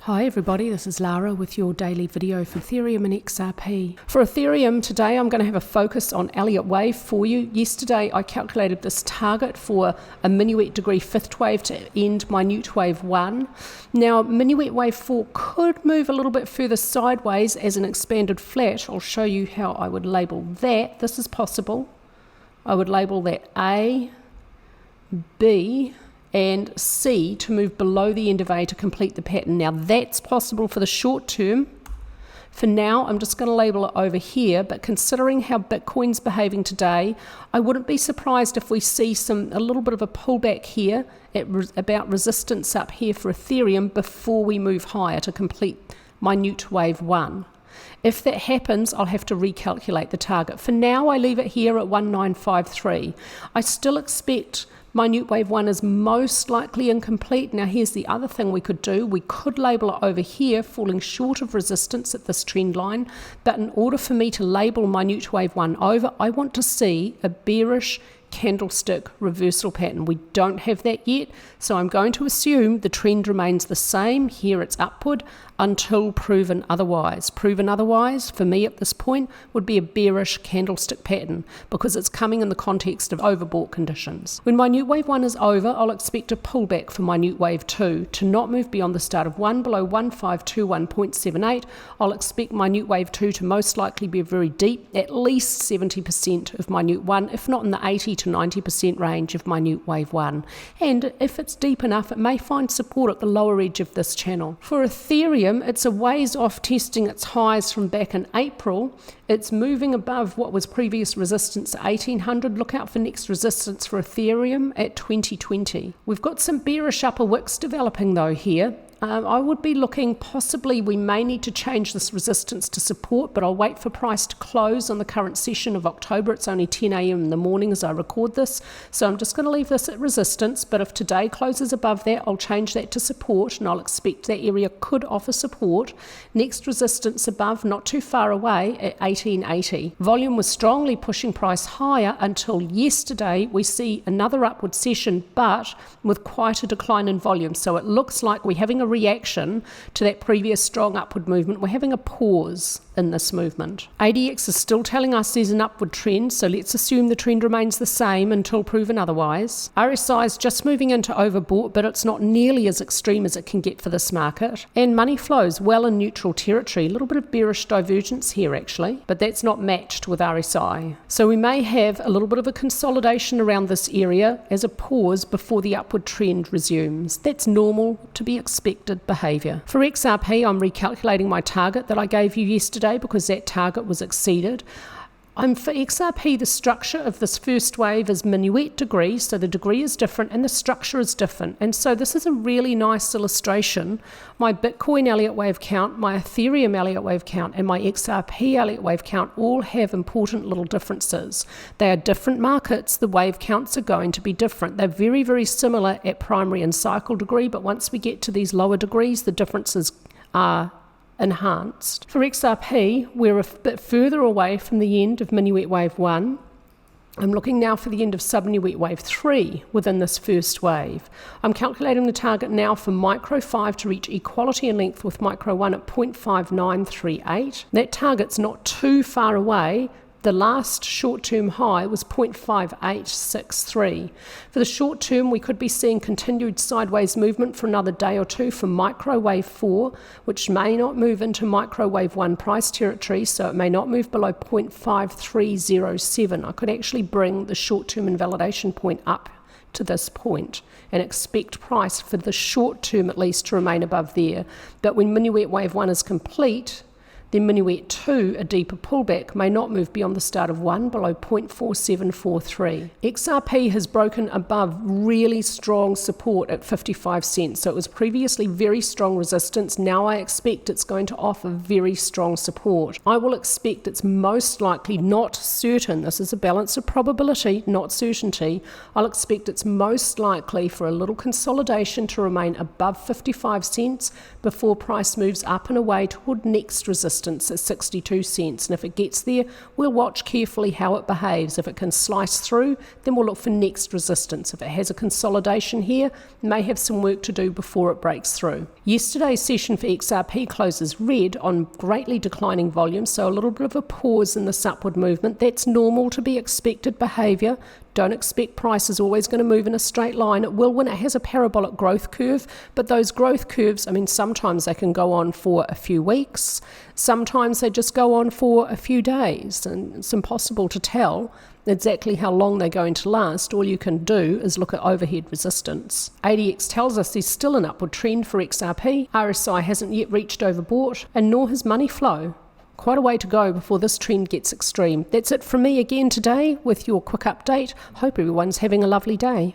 Hi everybody, this is Lara with your daily video for Ethereum and XRP. For Ethereum today I'm going to have a focus on Elliott Wave for you. Yesterday I calculated this target for a minuet degree fifth wave to end minute wave 1. Now minuet wave 4 could move a little bit further sideways as an expanded flat. I'll show you how I would label that. This is possible. I would label that A, B, and C to move below the end of A to complete the pattern. Now that's possible for the short term. For now, I'm just going to label it over here, but considering how Bitcoin's behaving today, I wouldn't be surprised if we see a little bit of a pullback here at about resistance up here for Ethereum before we move higher to complete minute wave 1. If that happens, I'll have to recalculate the target. For now, I leave it here at 1953. I still expect minute wave 1 is most likely incomplete. Now here's the other thing we could do. We could label it over here, falling short of resistance at this trend line. But in order for me to label minute wave 1 over, I want to see a bearish candlestick reversal pattern. We don't have that yet, so I'm going to assume the trend remains the same. Here it's upward until proven otherwise. Proven otherwise, for me at this point, would be a bearish candlestick pattern because it's coming in the context of overbought conditions. When minute wave 1 is over, I'll expect a pullback for minute wave 2 to not move beyond the start of 1 below 1521.78. I'll expect minute wave 2 to most likely be very deep, at least 70% of minute 1, if not in the 80 to 90% range of minute wave 1. And if it's deep enough, it may find support at the lower edge of this channel. For Ethereum, it's a ways off testing its highs from back in April. It's moving above what was previous resistance at 1800. Look out for next resistance for Ethereum at 2020. We've got some bearish upper wicks developing though here. I would be looking, possibly we may need to change this resistance to support, but I'll wait for price to close on the current session of October. It's only 10 a.m. in the morning as I record this, so I'm just going to leave this at resistance, but if today closes above that, I'll change that to support, and I'll expect that area could offer support. Next resistance above, not too far away, at 1880. Volume was strongly pushing price higher until yesterday. We see another upward session, but with quite a decline in volume, so it looks like we're having a reaction to that previous strong upward movement. We're having a pause in this movement. ADX is still telling us there's an upward trend, so let's assume the trend remains the same until proven otherwise. RSI is just moving into overbought, but it's not nearly as extreme as it can get for this market. And money flows well in neutral territory. A little bit of bearish divergence here actually, but that's not matched with RSI. So we may have a little bit of a consolidation around this area as a pause before the upward trend resumes. That's normal to be expected behavior. For XRP, I'm recalculating my target that I gave you yesterday because that target was exceeded. For XRP, the structure of this first wave is minuet degree, so the degree is different and the structure is different. And so this is a really nice illustration. My Bitcoin Elliott Wave count, my Ethereum Elliott Wave count, and my XRP Elliott Wave count all have important little differences. They are different markets. The wave counts are going to be different. They're very, very similar at primary and cycle degree, but once we get to these lower degrees, the differences are enhanced. For XRP, we're a bit further away from the end of minuet wave 1. I'm looking now for the end of subminuet wave 3 within this first wave. I'm calculating the target now for micro 5 to reach equality in length with micro 1 at 0.5938. That target's not too far away. The last short-term high was 0.5863. For the short term, we could be seeing continued sideways movement for another day or two for microwave 4, which may not move into microwave 1 price territory, so it may not move below 0.5307. I could actually bring the short-term invalidation point up to this point and expect price for the short term at least to remain above there. But when minuet wave 1 is complete, then minuet 2, a deeper pullback, may not move beyond the start of 1 below 0.4743. XRP has broken above really strong support at 55 cents. So it was previously very strong resistance. Now I expect it's going to offer very strong support. I will expect it's most likely, not certain, this is a balance of probability, not certainty. I'll expect it's most likely for a little consolidation to remain above 55 cents before price moves up and away toward next resistance resistance at 62 cents, and if it gets there, we'll watch carefully how it behaves. If it can slice through, then we'll look for next resistance. If it has a consolidation here, may have some work to do before it breaks through. Yesterday's session for XRP closes red on greatly declining volume, so a little bit of a pause in this upward movement. That's normal to be expected behaviour. Don't expect price is always going to move in a straight line. It will when it has a parabolic growth curve, but those growth curves, I mean, sometimes they can go on for a few weeks, sometimes they just go on for a few days, and it's impossible to tell exactly how long they're going to last. All you can do is look at overhead resistance. ADX tells us there's still an upward trend for XRP. RSI hasn't yet reached overbought, and nor has money flow. Quite a way to go before this trend gets extreme. That's it from me again today with your quick update. Hope everyone's having a lovely day.